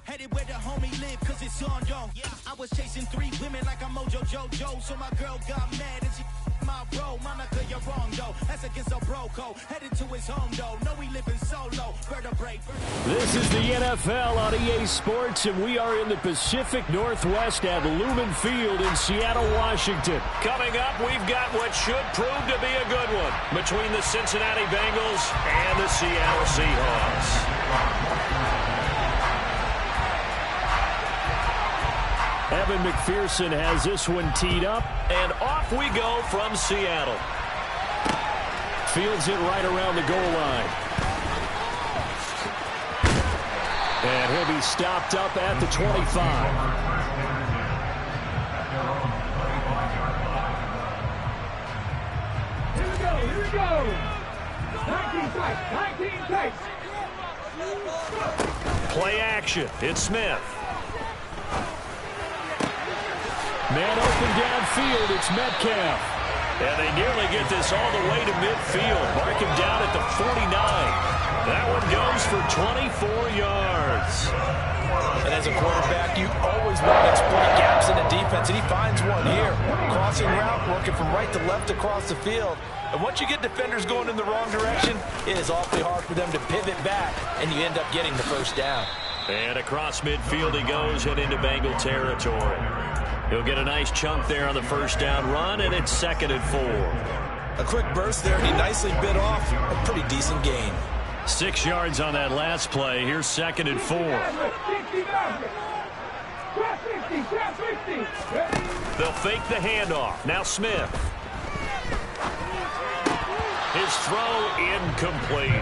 Headed where the homie live, cause it's on, yo. I was chasing 3 women like I'm Mojo Jojo, so my girl got mad and she my bro. Monica, you're wrong, though. That's against a bro code. Headed to his home, though. No, we living solo. Vertebrae. This is the NFL on EA Sports, and we are in the Pacific Northwest at Lumen Field in Seattle, Washington. Coming up, we've got what should prove to be a good one between the Cincinnati Bengals and the Seattle Seahawks. Evan McPherson has this one teed up. And off we go from Seattle. Fields it right around the goal line. And he'll be stopped up at the 25. Here we go. 19 takes. Play action. It's Smith. Man open downfield, it's Metcalf. And they nearly get this all the way to midfield. Mark him down at the 49. That one goes for 24 yards. And as a quarterback, you always want to exploit gaps in the defense, and he finds one here. Crossing route, working from right to left across the field. And once you get defenders going in the wrong direction, it is awfully hard for them to pivot back, and you end up getting the first down. And across midfield he goes and into Bengal territory. He'll get a nice chunk there on the first down run, and it's 2nd and 4. A quick burst there, and he nicely bit off a pretty decent gain. 6 yards on that last play. Here's 2nd and 4. They'll fake the handoff. Now Smith. His throw incomplete.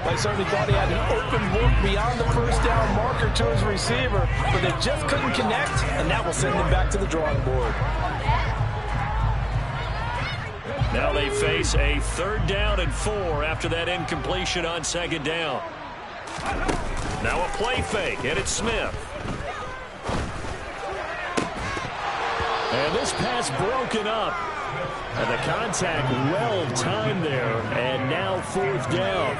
I certainly thought he had an open look beyond the first down marker to his receiver, but they just couldn't connect, and that will send him back to the drawing board. Now they face a 3rd down and 4 after that incompletion on 2nd down. Now a play fake, and it's Smith. And this pass broken up. And the contact well timed there, and now 4th down.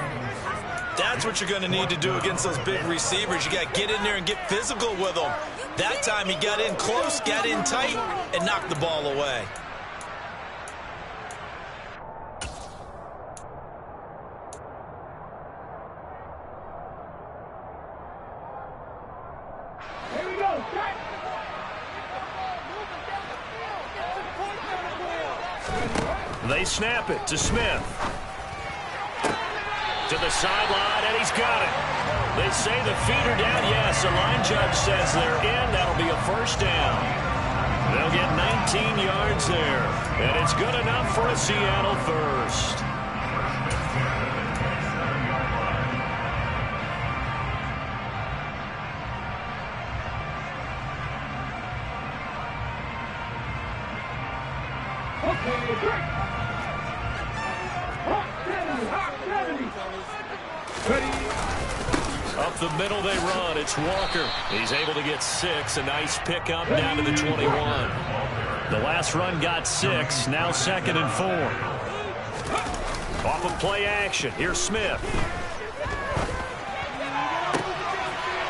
That's what you're going to need to do against those big receivers. You got to get in there and get physical with them. That time he got in close, got in tight, and knocked the ball away. Here we go. They snap it to Smith. To the sideline, and he's got it. They say the feet are down. Yes, the line judge says they're in. That'll be a first down. They'll get 19 yards there. And it's good enough for a Seattle first. Up the middle they run. It's Walker. He's able to get 6. A nice pickup down to the 21. The last run got 6. Now 2nd and 4. Off of play action. Here's Smith.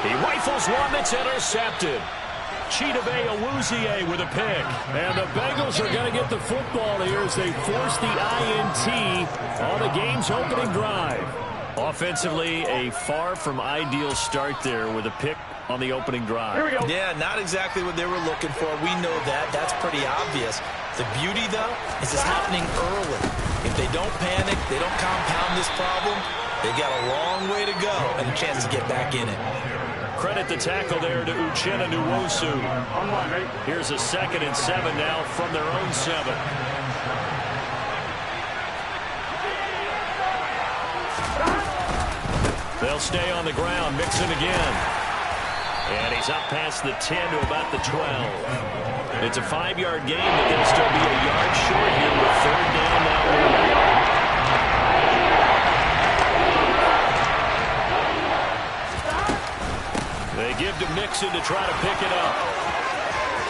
He rifles one that's intercepted. Chidobe Awuzie with a pick. And the Bengals are going to get the football here as they force the INT on the game's opening drive. Offensively, a far from ideal start there with a pick on the opening drive. Here we go. Yeah, not exactly what they were looking for. We know that. That's pretty obvious. The beauty, though, is it's happening early. If they don't panic, they don't compound this problem, they got a long way to go and a chance to get back in it. Credit the tackle there to Uchenna Nwosu. Here's a 2nd and 7 now from their own 7. They'll stay on the ground, Mixon again. And he's up past the 10 to about the 12. It's a 5-yard gain, but they'll still be a yard short here with 3rd down now. They give to Mixon to try to pick it up.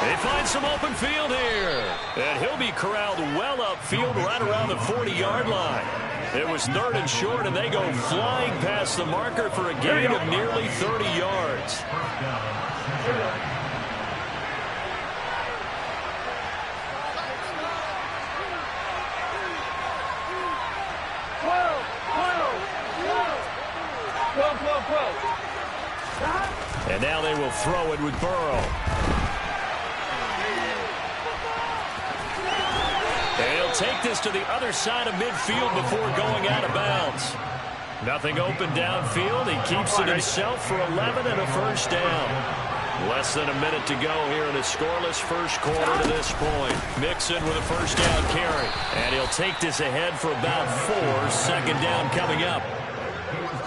They find some open field here. And he'll be corralled well upfield right around the 40-yard line. It was 3rd and short, and they go flying past the marker for a gain of nearly 30 yards. And now they will throw it with Burrow. And he'll take this to the other side of midfield before going out of bounds. Nothing open downfield. He keeps it himself for 11 and a first down. Less than a minute to go here in a scoreless first quarter to this point. Mixon with a first down carry. And he'll take this ahead for about 4. Second down coming up.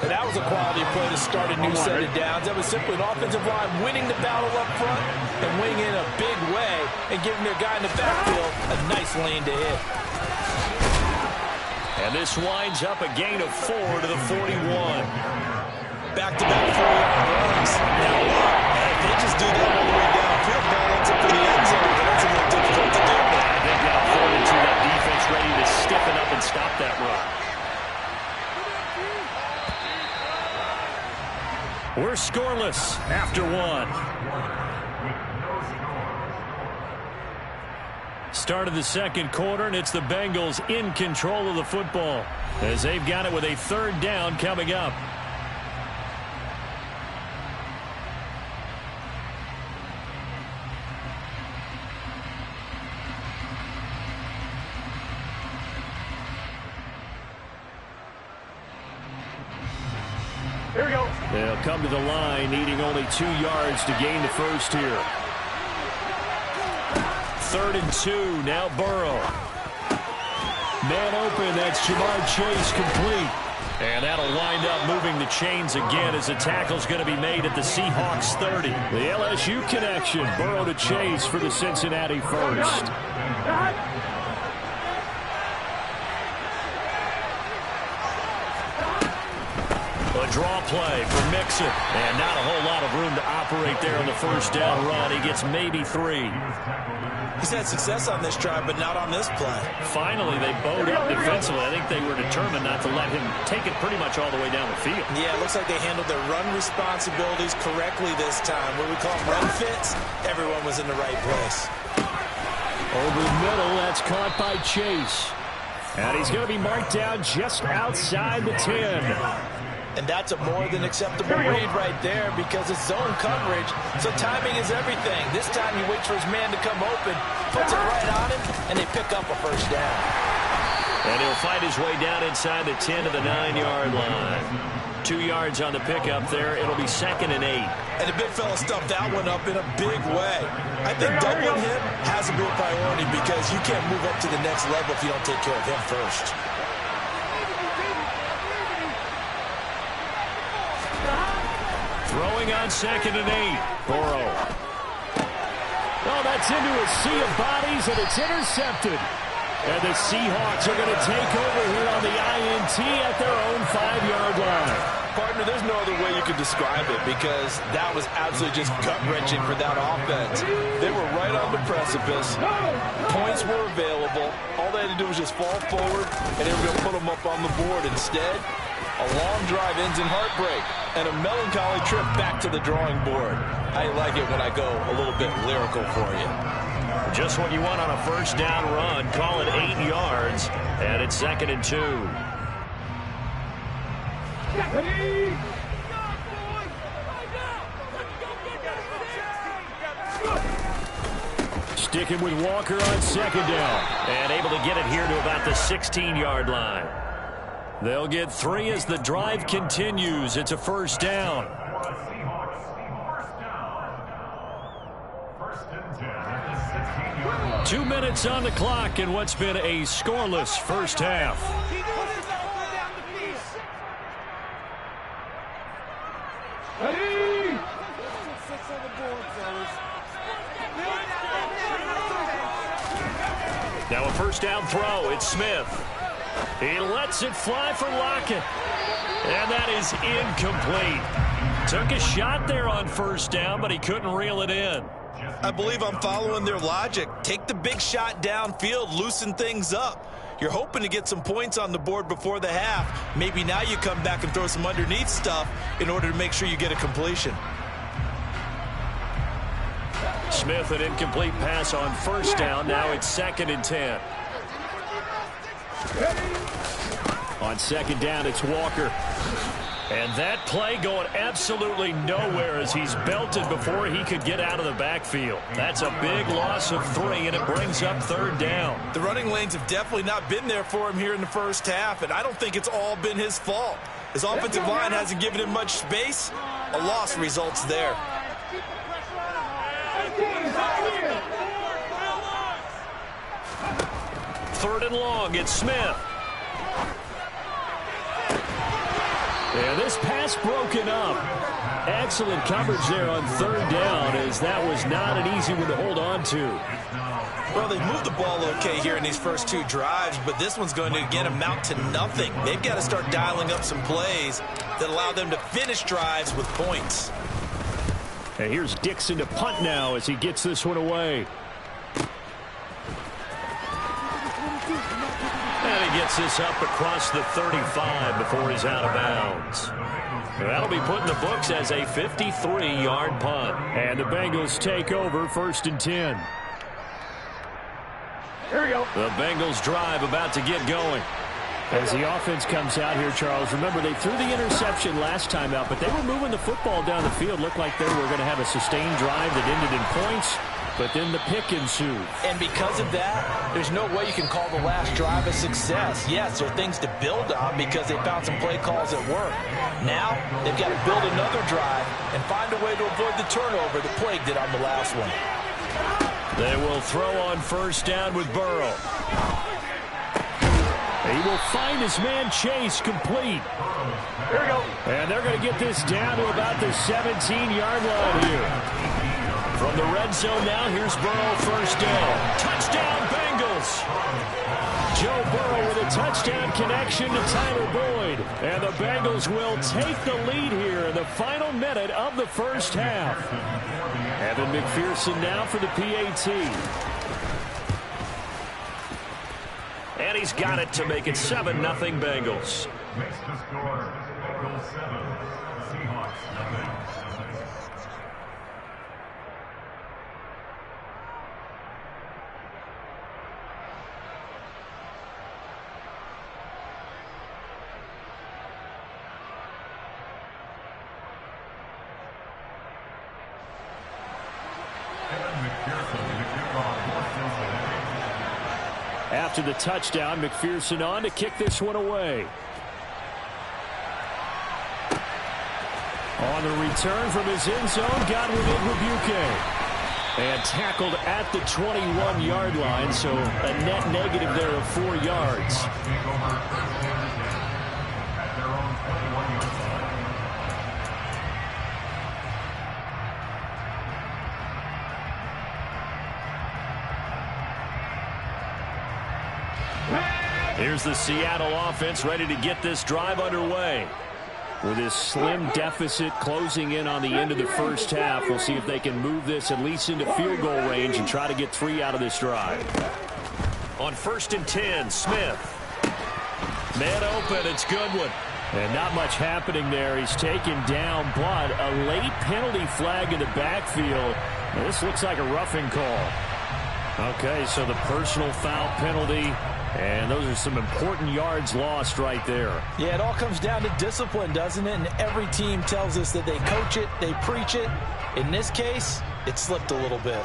And that was a quality play to start a new set of downs. That was simply an offensive line winning the battle up front and winning in a big way and giving their guy in the backfield a nice lane to hit. And this winds up a gain of 4 to the 41. Back-to-back 4-yard runs. Now, if they just do that all the way downfield, ball ends up in the end zone, but that's a little difficult to do. They've got to forward to that defense ready to stiffen up and stop that run. We're scoreless after 1. Start of the second quarter, and it's the Bengals in control of the football as they've got it with a third down coming up. Here we go. They'll come to the line, needing only 2 yards to gain the first here. 3rd and 2, now Burrow. Man open, that's Jamar Chase complete. And that'll wind up moving the chains again as the tackle's going to be made at the Seahawks 30. The LSU connection, Burrow to Chase for the Cincinnati first. A draw play for Mixon. And not a whole lot of room to operate there on the first down run. He gets maybe 3. He's had success on this drive, but not on this play. Finally, they bowed up defensively. I think they were determined not to let him take it pretty much all the way down the field. Yeah, it looks like they handled their run responsibilities correctly this time. What we call run fits, everyone was in the right place. Over the middle, that's caught by Chase. And he's going to be marked down just outside the 10. And that's a more than acceptable read right there because it's zone coverage, so timing is everything. This time he waits for his man to come open, puts it right on him, and they pick up a first down. And he'll fight his way down inside the 10 to the 9-yard line. 2 yards on the pickup there. It'll be 2nd and 8. And the big fella stuffed that one up in a big way. I think doubling him has to be a priority because you can't move up to the next level if you don't take care of him first. Throwing on 2nd and 8. Burrow. Oh, that's into a sea of bodies, and it's intercepted. And the Seahawks are going to take over here on the INT at their own 5-yard line. Partner, there's no other way you could describe it because that was absolutely just gut-wrenching for that offense. They were right on the precipice. Points were available. All they had to do was just fall forward, and they were going to put them up on the board. Instead, a long drive ends in heartbreak and a melancholy trip back to the drawing board. I like it when I go a little bit lyrical for you. Just what you want on a first down run. Call it 8 yards, and it's 2nd and 2. Sticking with Walker on 2nd down, and able to get it here to about the 16-yard line. They'll get 3 as the drive continues. It's a first down. 2 minutes on the clock in what's been a scoreless first half. Now a first down throw. It's Smith. He lets it fly for Lockett. And that is incomplete. Took a shot there on first down, but he couldn't reel it in. I believe I'm following their logic. Take the big shot downfield, loosen things up. You're hoping to get some points on the board before the half. Maybe now you come back and throw some underneath stuff in order to make sure you get a completion. Smith, an incomplete pass on first down. Now it's 2nd and 10. On 2nd down, it's Walker. And that play going absolutely nowhere as he's belted before he could get out of the backfield. That's a big loss of 3, and it brings up 3rd down. The running lanes have definitely not been there for him here in the first half, and I don't think it's all been his fault. His offensive line hasn't given him much space. A loss results there. Third and long, it's Smith. And this pass broken up. Excellent coverage there on 3rd down, as that was not an easy one to hold on to. Well, they moved the ball okay here in these first 2 drives, but this one's going to, again, amount to nothing. They've got to start dialing up some plays that allow them to finish drives with points. And here's Dixon to punt now as he gets this one away. And he gets this up across the 35 before he's out of bounds. That'll be put in the books as a 53-yard punt. And the Bengals take over 1st and 10. Here we go. The Bengals drive about to get going. As the offense comes out here, Charles, remember they threw the interception last time out, but they were moving the football down the field. Looked like they were going to have a sustained drive that ended in points, but then the pick ensued. And because of that, there's no way you can call the last drive a success. Yes, there are things to build on because they found some play calls that work. Now, they've got to build another drive and find a way to avoid the turnover that plagued it on the last one. They will throw on 1st down with Burrow. He will find his man Chase complete. Here we go. And they're going to get this down to about the 17-yard line here. From the red zone now, here's Burrow 1st down. Touchdown, Bengals! Joe Burrow with a touchdown connection to Tyler Boyd. And the Bengals will take the lead here in the final minute of the 1st half. Evan McPherson now for the PAT. And he's got it to make it 7-0 Bengals. Makes the score, Bengals 7, Seahawks 7. After the touchdown, McPherson on to kick this one away. On the return from his end zone, Godwin Igwebuike. And tackled at the 21-yard line, so a net negative there of 4 yards. Here's the Seattle offense ready to get this drive underway. With this slim deficit closing in on the end of the 1st half, we'll see if they can move this at least into field goal range and try to get 3 out of this drive. On 1st and 10, Smith. Man open, it's Goodwin. And not much happening there. He's taken down, but a late penalty flag in the backfield. Now, this looks like a roughing call. Okay, so the personal foul penalty. And those are some important yards lost right there. Yeah, it all comes down to discipline, doesn't it? And every team tells us that they coach it, they preach it. In this case, it slipped a little bit.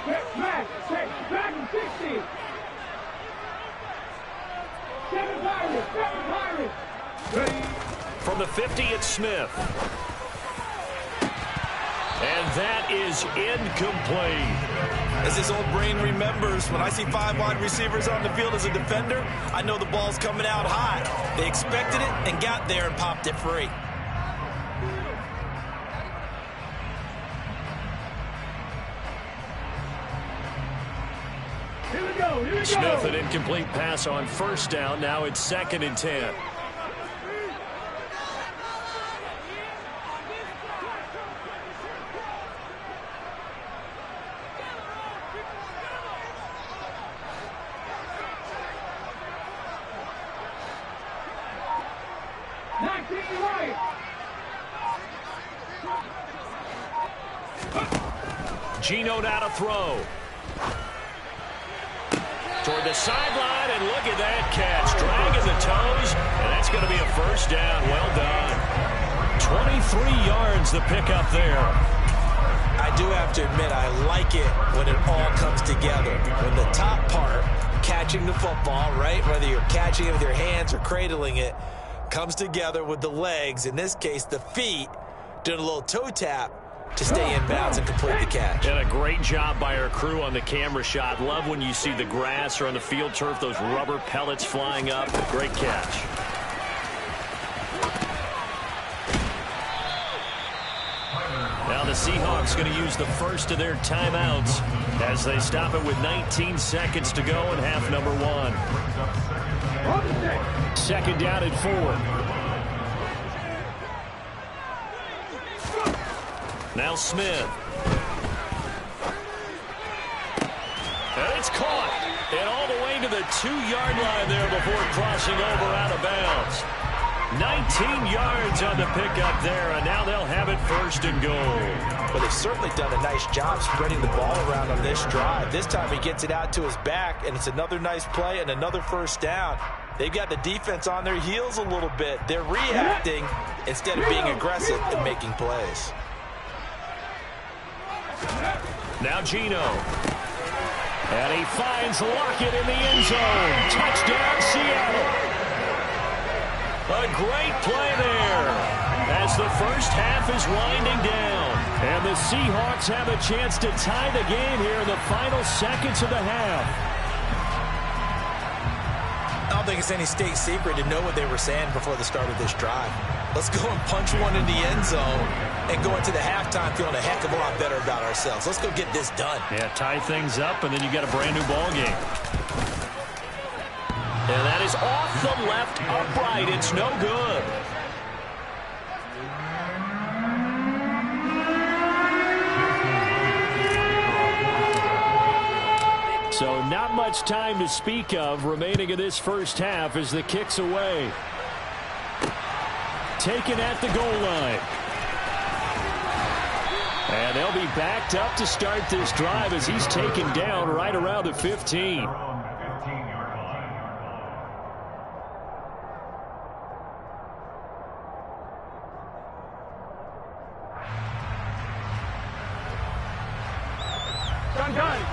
Back and 60. 7 Pirates. From the 50, it's Smith. And that is incomplete. As his old brain remembers, when I see 5 wide receivers on the field as a defender, I know the ball's coming out high. They expected it and got there and popped it free. Here we go. Smith, an incomplete pass on 1st down. Now it's 2nd and 10. Geno now to throw. toward the sideline, and look at that catch. Dragging the toes, and that's going to be a first down. Well done. 23 yards the pickup there. I do have to admit, I like it when it all comes together. When the top part, catching the football, right, whether you're catching it with your hands or cradling it, comes together with the legs, in this case the feet, doing a little toe tap to stay in bounds and complete the catch. And a great job by our crew on the camera shot. Love when you see the grass or on the field turf, those rubber pellets flying up. Great catch. Now the Seahawks going to use the first of their timeouts as they stop it with 19 seconds to go in half number 1. Second down and 4. Now Smith. And it's caught. And all the way to the 2-yard line there before crossing over out of bounds. 19 yards on the pickup there, and now they'll have it first and goal. But they've certainly done a nice job spreading the ball around on this drive. This time he gets it out to his back, and it's another nice play and another first down. They've got the defense on their heels a little bit. They're reacting instead of being aggressive and making plays. Now Geno. And he finds Lockett in the end zone. Touchdown, Seattle. A great play there as the first half is winding down. And the Seahawks have a chance to tie the game here in the final seconds of the half. I don't think it's any state secret to know what they were saying before the start of this drive. Let's go and punch one in the end zone and go into the halftime feeling a heck of a lot better about ourselves. Let's go get this done. Yeah, tie things up, and then you got a brand new ball game. And that is off the left upright. It's no good. So not much time to speak of remaining in this first half as the kick's away. Taken at the goal line. And they'll be backed up to start this drive as he's taken down right around the 15.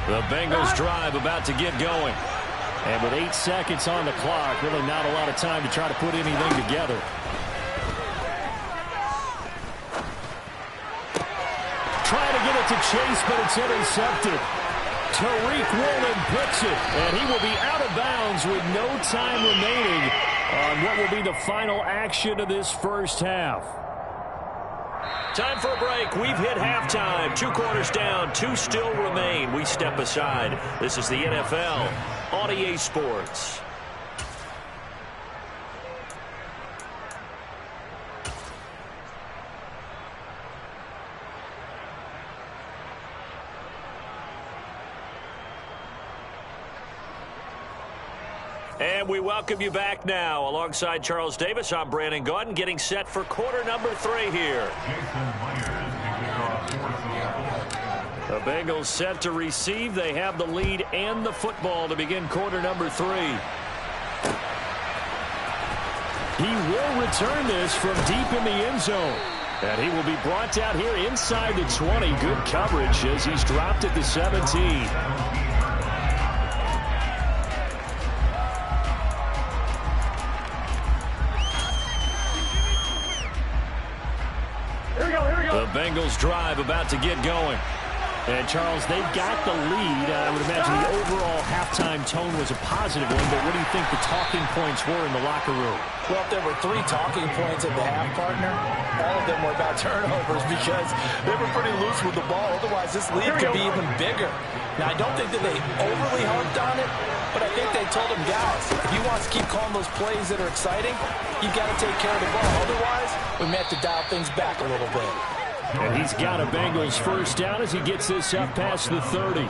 The Bengals drive about to get going. And with 8 seconds on the clock, really not a lot of time to try to put anything together. Trying to get it to Chase, but it's intercepted. Tariq Woolen picks it, and he will be out of bounds with no time remaining on what will be the final action of this first half. Time for a break. We've hit halftime. 2 quarters down. 2 still remain. We step aside. This is the NFL on EA Sports. And we welcome you back now. Alongside Charles Davis, I'm Brandon Gaudin, getting set for quarter number 3 here. The Bengals set to receive. They have the lead and the football to begin quarter number 3. He will return this from deep in the end zone. And he will be brought down here inside the 20. Good coverage as he's dropped at the 17. The Bengals drive about to get going. And, Charles, they've got the lead. I would imagine the overall halftime tone was a positive one, but what do you think the talking points were in the locker room? Well, if there were 3 talking points at the half, partner, all of them were about turnovers because they were pretty loose with the ball. Otherwise, this lead could be even bigger. Now, I don't think that they overly harped on it, but I think they told them, guys, if you want to keep calling those plays that are exciting, you've got to take care of the ball. Otherwise, we may have to dial things back a little bit. And he's got a Bengals first down as he gets this up past the 30.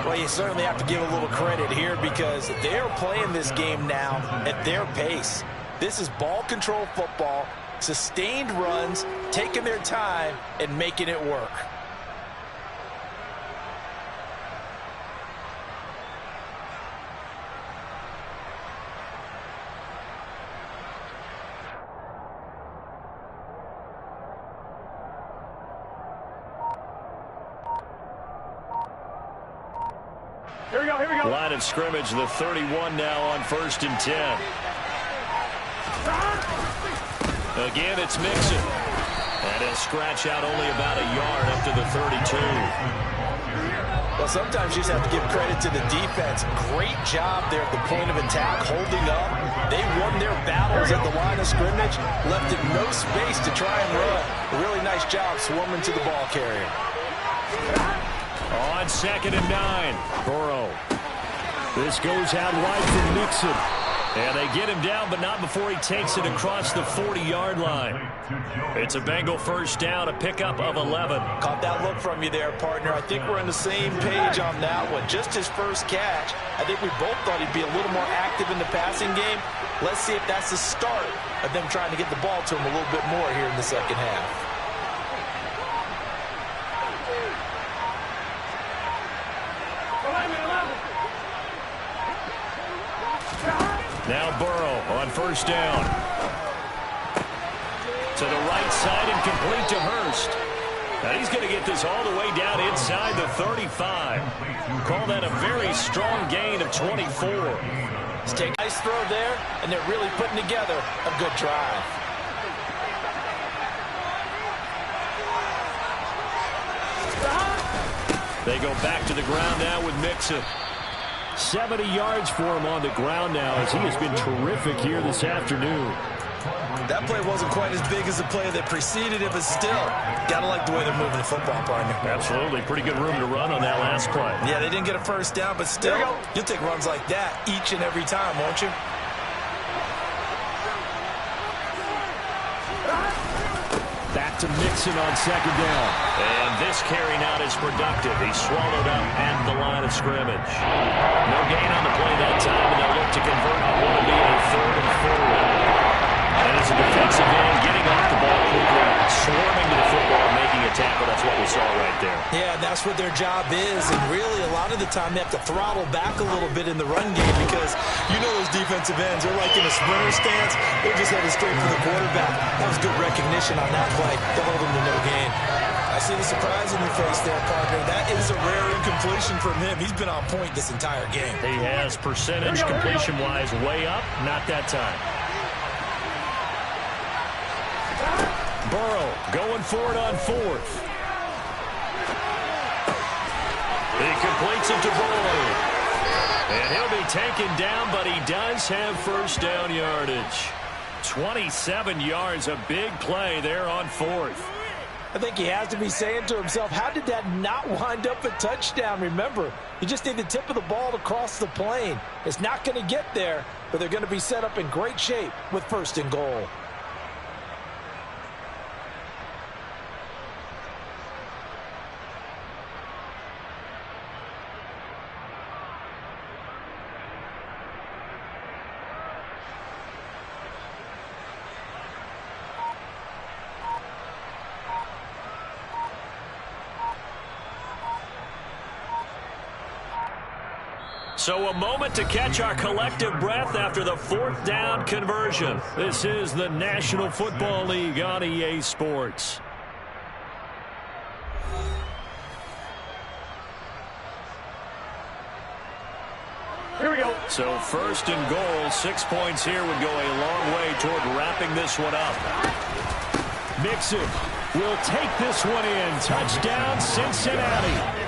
Well, you certainly have to give a little credit here because they're playing this game now at their pace. This is ball control football, sustained runs, taking their time, and making it work. Line of scrimmage, the 31 now on 1st and 10. Again, it's Mixon. And he'll scratch out only about a yard up to the 32. Well, sometimes you just have to give credit to the defense. Great job there at the point of attack, holding up. They won their battles at the line of scrimmage, left it no space to try and run. A really nice job swarming to the ball carrier. On 2nd and 9, Burrow. This goes out wide from Mixon. And they get him down, but not before he takes it across the 40-yard line. It's a Bengal first down, a pickup of 11. Caught that look from you there, partner. I think we're on the same page on that one. Just his first catch. I think we both thought he'd be a little more active in the passing game. Let's see if that's the start of them trying to get the ball to him a little bit more here in the second half. Now Burrow on first down. To the right side and complete to Hurst. Now he's going to get this all the way down inside the 35. Call that a very strong gain of 24. Let's take a nice throw there, and they're really putting together a good drive. They go back to the ground now with Mixon. 70 yards for him on the ground now as he has been terrific here this afternoon. That play wasn't quite as big as the play that preceded it, but still, gotta like the way they're moving the football, partner. Absolutely. Pretty good room to run on that last play. Yeah, they didn't get a first down, but still, you'll take runs like that each and every time, won't you? Back to Mixon on 2nd down. And this carry not as productive. He swallowed up at the line of scrimmage. No gain on the play that time, and they'll look to convert on what will be a 3rd and 4. And as a defensive end, getting off the ball quickly, swarming to the football, making a tackle. That's what we saw right there. Yeah, that's what their job is, and really a lot of the time they have to throttle back a little bit in the run game because you know those defensive ends, they're like in a sprinter stance. They're just headed straight for the quarterback. That was good recognition on that play to hold them to no gain. I see the surprise in your face there, partner. That is a rare incompletion from him. He's been on point this entire game. He has percentage completion-wise way up. Not that time. Burrow going for it on 4th. He completes it to Burrow. And he'll be taken down, but he does have first down yardage. 27 yards, a big play there on 4th. I think he has to be saying to himself, how did that not wind up a touchdown? Remember, you just need the tip of the ball to cross the plane. It's not going to get there, but they're going to be set up in great shape with 1st and goal. So a moment to catch our collective breath after the 4th down conversion. This is the National Football League on EA Sports. Here we go. So 1st and goal, 6 points here would go a long way toward wrapping this one up. Mixon will take this one in. Touchdown, Cincinnati.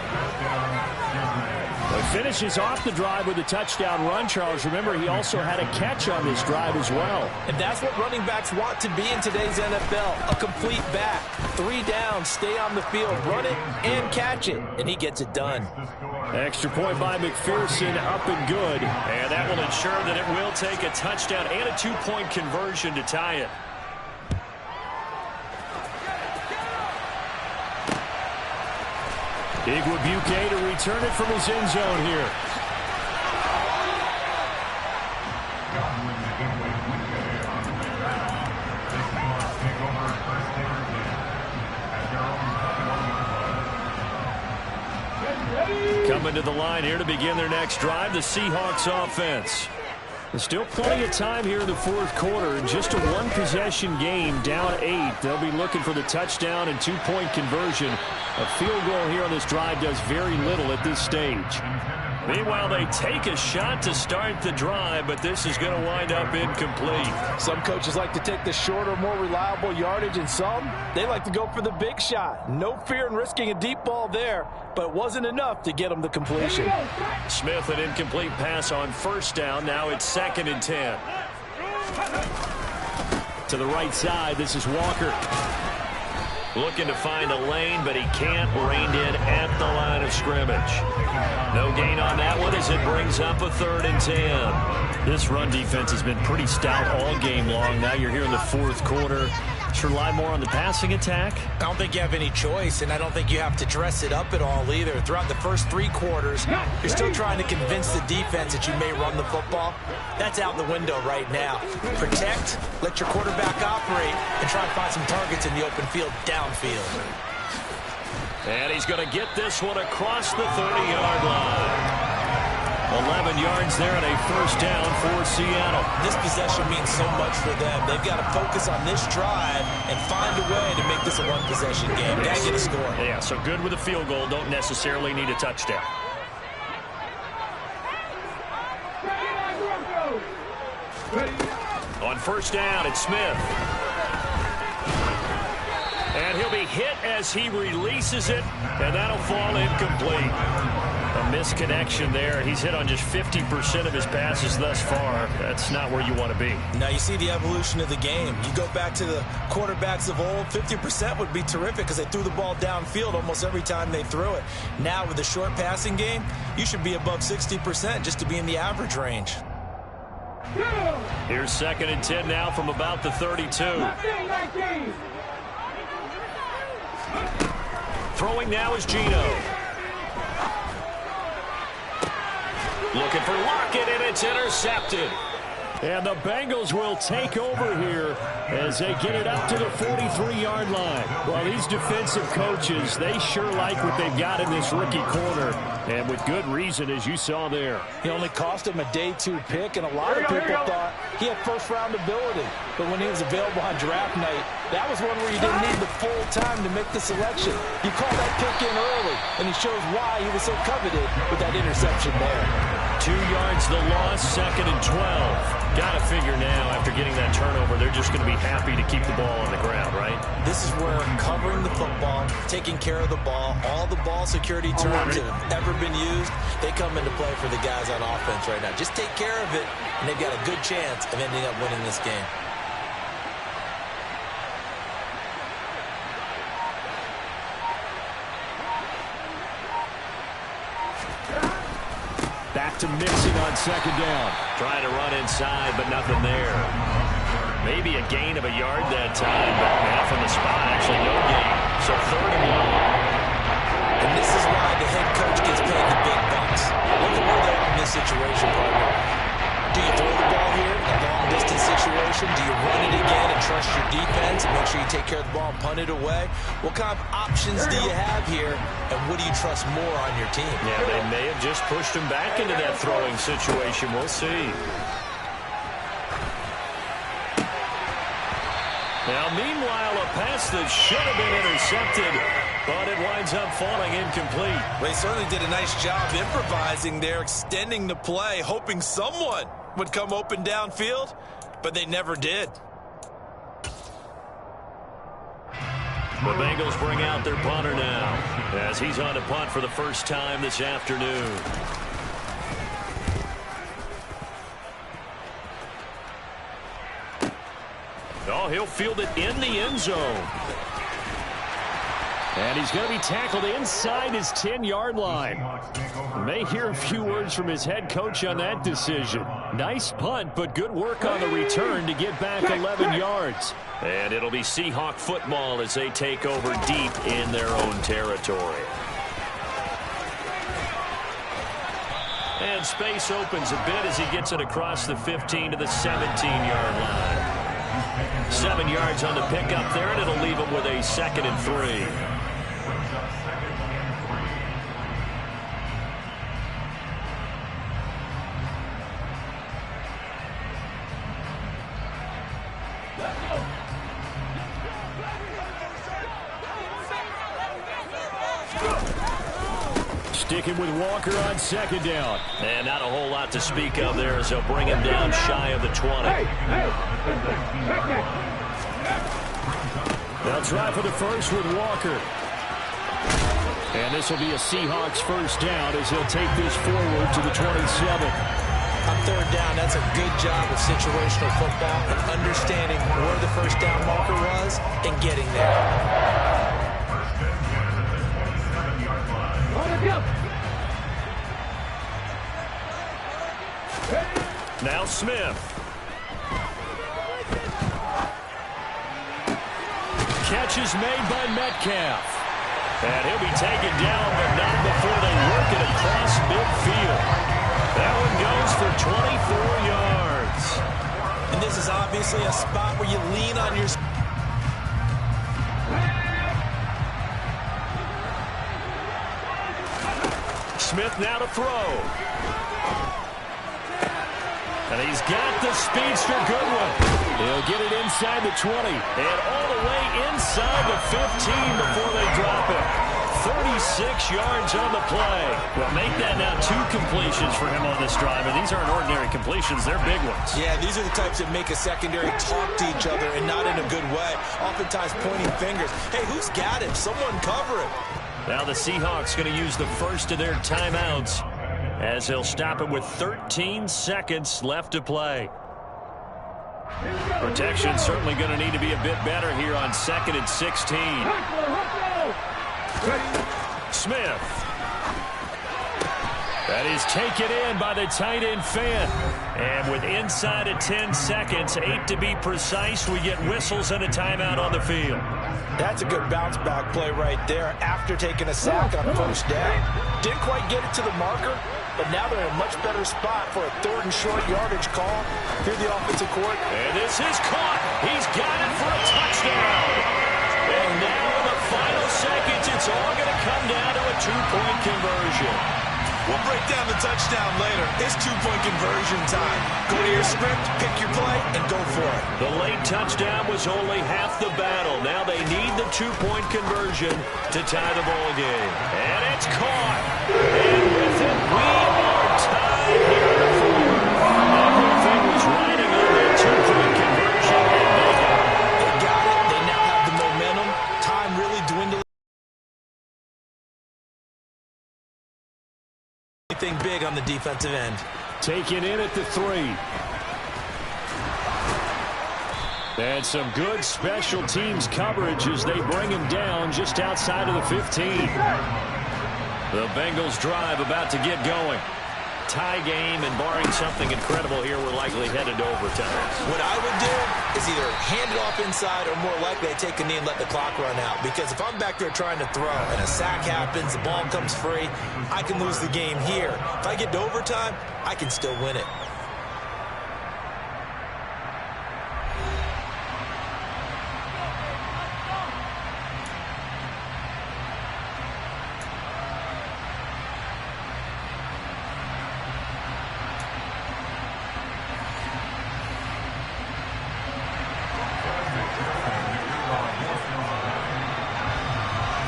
Finishes off the drive with a touchdown run, Charles. Remember, he also had a catch on this drive as well. And that's what running backs want to be in today's NFL, a complete back. 3 downs, stay on the field, run it, and catch it. And he gets it done. Extra point by McPherson, up and good. And that will ensure that it will take a touchdown and a 2-point conversion to tie it. Igwebuike to return it from his end zone here. Coming to the line here to begin their next drive, the Seahawks offense. There's still plenty of time here in the 4th quarter. Just a 1-possession game, down 8. They'll be looking for the touchdown and 2-point conversion. A field goal here on this drive does very little at this stage. Meanwhile, they take a shot to start the drive, but this is going to wind up incomplete. Some coaches like to take the shorter, more reliable yardage, and some, they like to go for the big shot. No fear in risking a deep ball there, but it wasn't enough to get them the completion. Smith, an incomplete pass on first down. Now it's 2nd and 10. To the right side, this is Walker. Looking to find a lane, but he can't. Reined in at the line of scrimmage. No gain on that one as it brings up a 3rd and 10. This run defense has been pretty stout all game long. Now you're here in the 4th quarter. Should rely more on the passing attack? I don't think you have any choice, and I don't think you have to dress it up at all either. Throughout the first 3 quarters, you're still trying to convince the defense that you may run the football. That's out the window right now. Protect, let your quarterback operate, and try to find some targets in the open field downfield. And he's going to get this one across the 30-yard line. 11 yards there and a first down for Seattle. This possession means so much for them. They've got to focus on this drive and find a way to make this a one-possession game. Got to get a score. Yeah, so good with a field goal. Don't necessarily need a touchdown. On first down, it's Smith. And he'll be hit as he releases it, and that'll fall incomplete. A misconnection there. He's hit on just 50% of his passes thus far. That's not where you want to be. Now you see the evolution of the game. You go back to the quarterbacks of old, 50% would be terrific because they threw the ball downfield almost every time they threw it. Now with the short passing game, you should be above 60% just to be in the average range. Here's 2nd and 10 now from about the 32. Throwing now is Geno. Looking for Lockett, and it's intercepted. And the Bengals will take over here as they get it up to the 43-yard line. Well, these defensive coaches, they sure like what they've got in this rookie corner. And with good reason, as you saw there. He only cost him a day 2 pick, and a lot of people thought he had first-round ability. But when he was available on draft night, that was one where you didn't need the full time to make the selection. You call that pick in early, and he shows why he was so coveted with that interception there. 2 yards the loss, 2nd and 12. Got to figure now, after getting that turnover, they're just going to be happy to keep the ball on the ground, right? This is where covering the football, taking care of the ball, all the ball security terms that have ever been used, they come into play for the guys on offense right now. Just take care of it, and they've got a good chance of ending up winning this game. Back to Mixon on 2nd down. Trying to run inside, but nothing there. Maybe a gain of a yard that time, but now from the spot, actually no gain. So 3rd and 1. And this is why the head coach gets paid the big bucks. Look at where they're in this situation, partner. Do you throw the ball here in a long-distance situation? Do you run it again and trust your defense and make sure you take care of the ball and punt it away? What kind of options do you have here, and what do you trust more on your team? Yeah, they may have just pushed him back into that throwing situation. We'll see. Now, meanwhile, a pass that should have been intercepted, but it winds up falling incomplete. They certainly did a nice job improvising there, extending the play, hoping someone would come open downfield, but they never did. The Bengals bring out their punter now as he's on to punt for the first time this afternoon. Oh, he'll field it in the end zone. And he's going to be tackled inside his 10-yard line. May hear a few words from his head coach on that decision. Nice punt, but good work on the return to get back 11 yards. And it'll be Seahawk football as they take over deep in their own territory. And space opens a bit as he gets it across the 15 to the 17-yard line. 7 yards on the pickup there, and it'll leave him with a 2nd and 3. Sticking with Walker on second down. And not a whole lot to speak of there as they'll bring him down shy of the 20. They'll try for the first with Walker. And this will be a Seahawks first down as he'll take this forward to the 27. On third down, that's a good job of situational football and understanding where the first down marker was and getting there. Now Smith. Catch is made by Metcalf. And he'll be taken down, but not before they work it across midfield. That one goes for 24 yards. And this is obviously a spot where you lean on your... Smith now to throw. And he's got the speedster Goodwin. He'll get it inside the 20. And all the way inside the 15 before they drop it. 36 yards on the play. Well, make that now 2 completions for him on this drive. And these aren't ordinary completions. They're big ones. Yeah, these are the types that make a secondary talk to each other and not in a good way. Oftentimes pointing fingers. Hey, who's got him? Someone cover him. Now the Seahawks going to use the first of their timeouts as they'll stop it with 13 seconds left to play. Protection certainly going to need to be a bit better here on 2nd and 16. Smith. That is taken in by the tight end Fant. And with inside of 10 seconds, 8 to be precise, we get whistles and a timeout on the field. That's a good bounce-back play right there after taking a sack on first down. Didn't quite get it to the marker, but now they're in a much better spot for a 3rd and short yardage call through the offensive court. And this is caught. He's got it for a touchdown. And now in the final seconds, it's all going to come down to a 2-point conversion. We'll break down the touchdown later. It's 2-point conversion time. Go to your script, pick your play, and go for it. The late touchdown was only half the battle. Now they need the 2-point conversion to tie the ball game. And it's caught. And with it, we are tied here in the 4th. Everything was riding on that 2-point conversion, and they got it. They got it. They now have the momentum. Time really dwindling. Anything big on the defensive end. Taken in at the 3. And some good special teams coverage as they bring him down just outside of the 15. The Bengals drive about to get going. Tie game, and barring something incredible here, we're likely headed to overtime. What I would do is either hand it off inside or more likely I take a knee and let the clock run out. Because if I'm back there trying to throw and a sack happens, the ball comes free, I can lose the game here. If I get to overtime, I can still win it.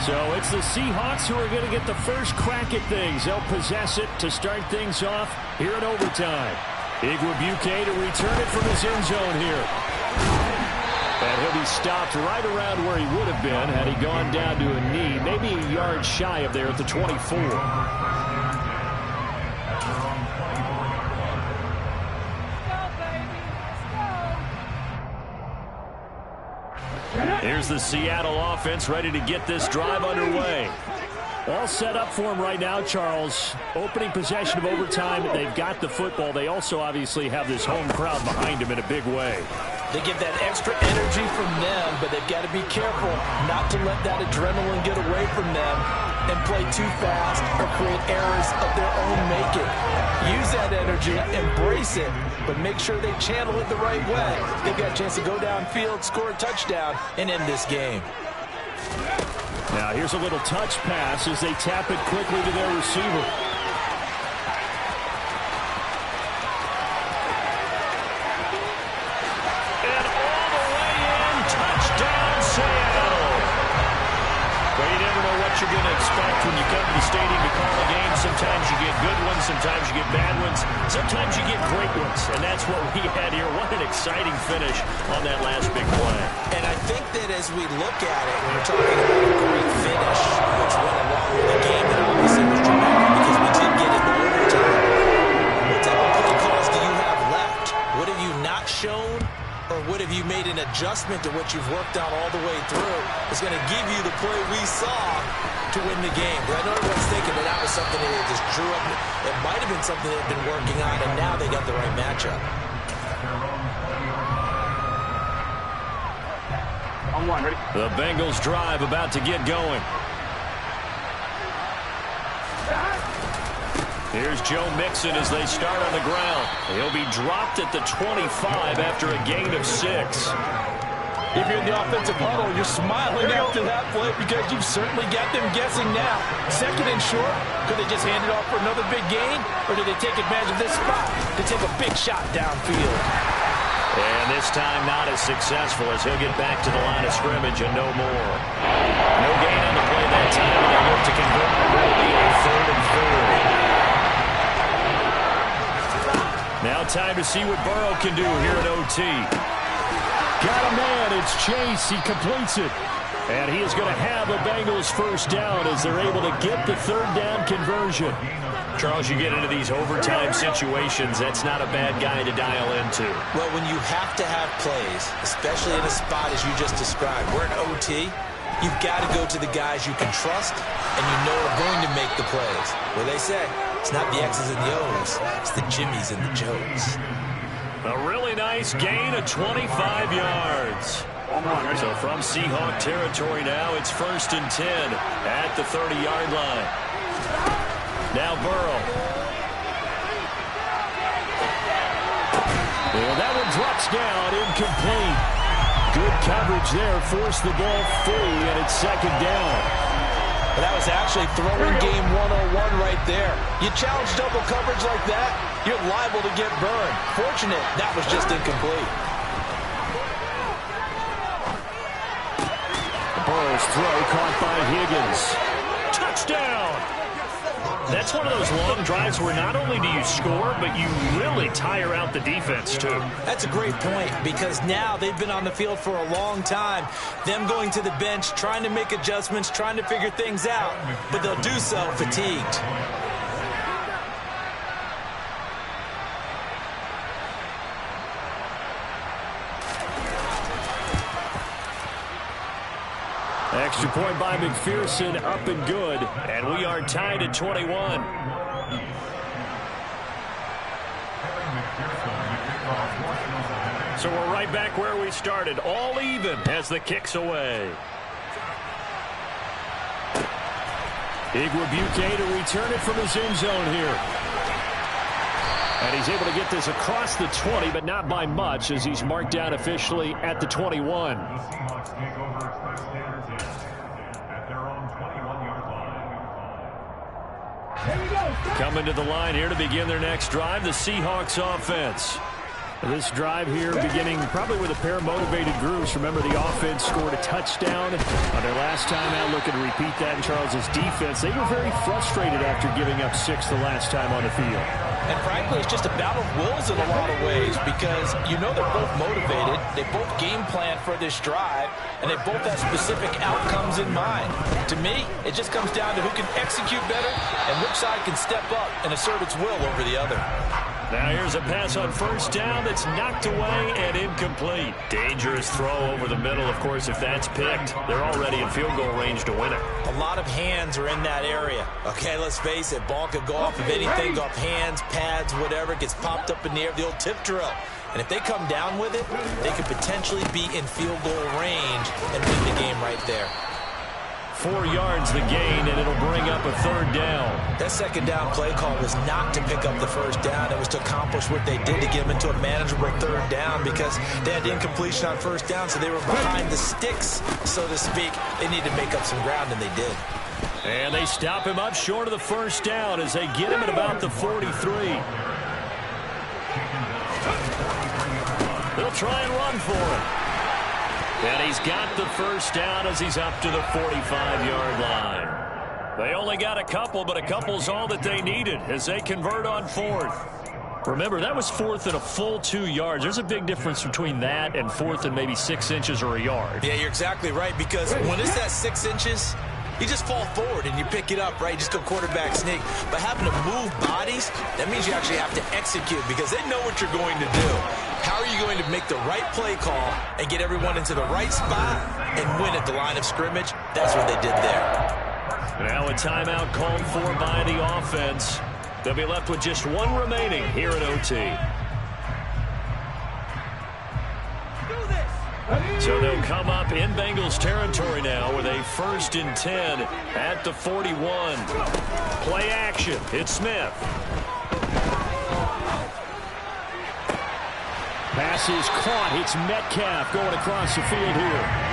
So it's the Seahawks who are going to get the first crack at things. They'll possess it to start things off here in overtime. Igwebuike to return it from his end zone here. And he'll be stopped right around where he would have been had he gone down to a knee, maybe a yard shy of there at the 24. Here's the Seattle offense ready to get this drive underway. All set up for him right now, Charles. Opening possession of overtime. They've got the football. They also obviously have this home crowd behind them in a big way. They get that extra energy from them, but they've got to be careful not to let that adrenaline get away from them and play too fast or create errors of their own making. Use that energy, embrace it, but make sure they channel it the right way. They've got a chance to go downfield, score a touchdown, and end this game. Now here's a little touch pass as they tap it quickly to their receiver. And all the way in, touchdown Seattle. But you never know what you're going to expect when you come to the stadium to call a game. Sometimes you get good ones, sometimes you get bad ones, sometimes you get great ones, and that's what we had here. What an exciting finish on that last big play. And I think that as we look at it, when we're talking about a great finish, which went along with the game that obviously was dramatic because we did get into overtime, what type of play calls do you have left? What have you not shown? Or what have you made an adjustment to what you've worked on all the way through? It's going to give you the play we saw to win the game. But I know everyone's thinking that was something that they just drew up. It might have been something they've been working on, and now they got the right matchup. On one, ready? The Bengals drive about to get going. Here's Joe Mixon as they start on the ground. He'll be dropped at the 25 after a gain of 6. If you're in the offensive huddle, you're smiling after that play because you've certainly got them guessing now. Second and short, could they just hand it off for another big gain? Or did they take advantage of this spot to take a big shot downfield? And this time not as successful as he'll get back to the line of scrimmage and no more. No gain on the play that time, and they look to convert. Will be a 3rd and 4. Now time to see what Burrow can do here at OT. Got a man, it's Chase, he completes it. And he is going to have a Bengals first down as they're able to get the 3rd down conversion. Charles, you get into these overtime situations, that's not a bad guy to dial into. Well, when you have to have plays, especially in a spot as you just described, we're in OT, you've got to go to the guys you can trust and you know are going to make the plays. What they say, it's not the X's and the O's, it's the Jimmys and the Joes. A really nice gain of 25 yards. So from Seahawk territory now, it's 1st and 10 at the 30-yard line. Now Burrow. Well, that one drops down, incomplete. Good coverage there, forced the ball free, and it's 2nd down. That was actually throwing game 101 right there. You challenge double coverage like that, you're liable to get burned. Fortunate, that was just incomplete. Burrow's throw caught by Higgins. Touchdown! That's one of those long drives where not only do you score, but you really tire out the defense, too. That's a great point because now they've been on the field for a long time. Them going to the bench, trying to make adjustments, trying to figure things out, but they'll do so fatigued. Extra point by McPherson, up and good. And we are tied at 21. So we're right back where we started. All even as the kick's away. Igwebuike to return it from his end zone here. And he's able to get this across the 20, but not by much as he's marked down officially at the 21. Coming to the line here to begin their next drive, the Seahawks offense. This drive here beginning probably with a pair of motivated groups. Remember, the offense scored a touchdown on their last time out. Looking to repeat that in Charles's defense. They were very frustrated after giving up 6 the last time on the field. And frankly, it's just a battle of wills in a lot of ways because you know they're both motivated. They both game plan for this drive, and they both have specific outcomes in mind. To me, it just comes down to who can execute better and which side can step up and assert its will over the other. Now here's a pass on first down that's knocked away and incomplete. Dangerous throw over the middle, of course, if that's picked. They're already in field goal range to win it. A lot of hands are in that area. Okay, let's face it, ball could go off of anything, go off hands, pads, whatever. It gets popped up in the air, the old tip drill. And if they come down with it, they could potentially be in field goal range and win the game right there. 4 yards the gain, and it'll bring up a 3rd down. That 2nd down play call was not to pick up the 1st down. It was to accomplish what they did to get them into a manageable 3rd down because they had the incompletion on 1st down, so they were behind the sticks, so to speak. They needed to make up some ground, and they did. And they stop him up short of the 1st down as they get him at about the 43. They'll try and run for it. And he's got the 1st down as he's up to the 45-yard line. They only got a couple, but a couple's all that they needed as they convert on fourth. Remember, that was fourth and a full 2 yards. There's a big difference between that and fourth and maybe 6 inches or a yard. Yeah, you're exactly right, because when it's at 6 inches, you just fall forward and you pick it up, right? You just go quarterback sneak. But having to move bodies, that means you actually have to execute because they know what you're going to do. How are you going to make the right play call and get everyone into the right spot and win at the line of scrimmage? That's what they did there. Now a timeout called for by the offense. They'll be left with just one remaining here at OT. So they'll come up in Bengals territory now with a 1st and 10 at the 41. Play action. It's Smith. Pass is caught. It's Metcalf going across the field here.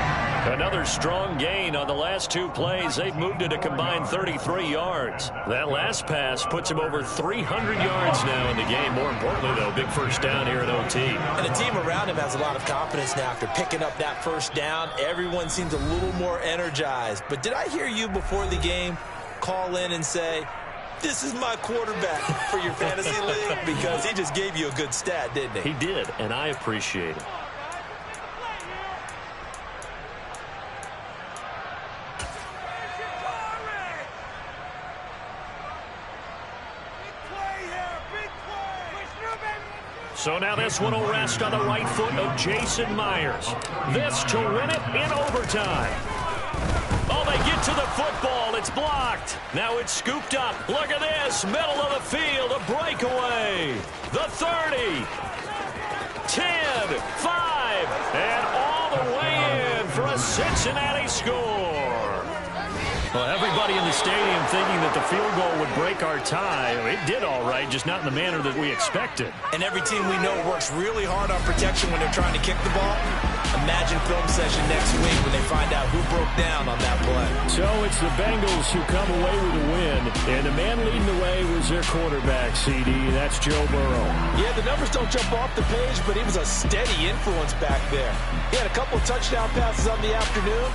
Another strong gain on the last 2 plays. They've moved it a combined 33 yards. That last pass puts him over 300 yards now in the game. More importantly, though, big first down here at OT. And the team around him has a lot of confidence now after picking up that first down. Everyone seems a little more energized. But did I hear you before the game call in and say, this is my quarterback for your fantasy league? Because he just gave you a good stat, didn't he? He did, and I appreciate it. So now this one will rest on the right foot of Jason Myers. This to win it in overtime. Oh, they get to the football. It's blocked. Now it's scooped up. Look at this. Middle of the field. A breakaway. The 30. 10. 5. And all the way in for a Cincinnati score. Well, everybody in the stadium thinking that the field goal would break our tie. It did all right, just not in the manner that we expected. And every team we know works really hard on protection when they're trying to kick the ball. Imagine film session next week when they find out who broke down on that play. So it's the Bengals who come away with a win. And the man leading the way was their quarterback, CD. That's Joe Burrow. Yeah, the numbers don't jump off the page, but he was a steady influence back there. He had a couple of touchdown passes on the afternoon.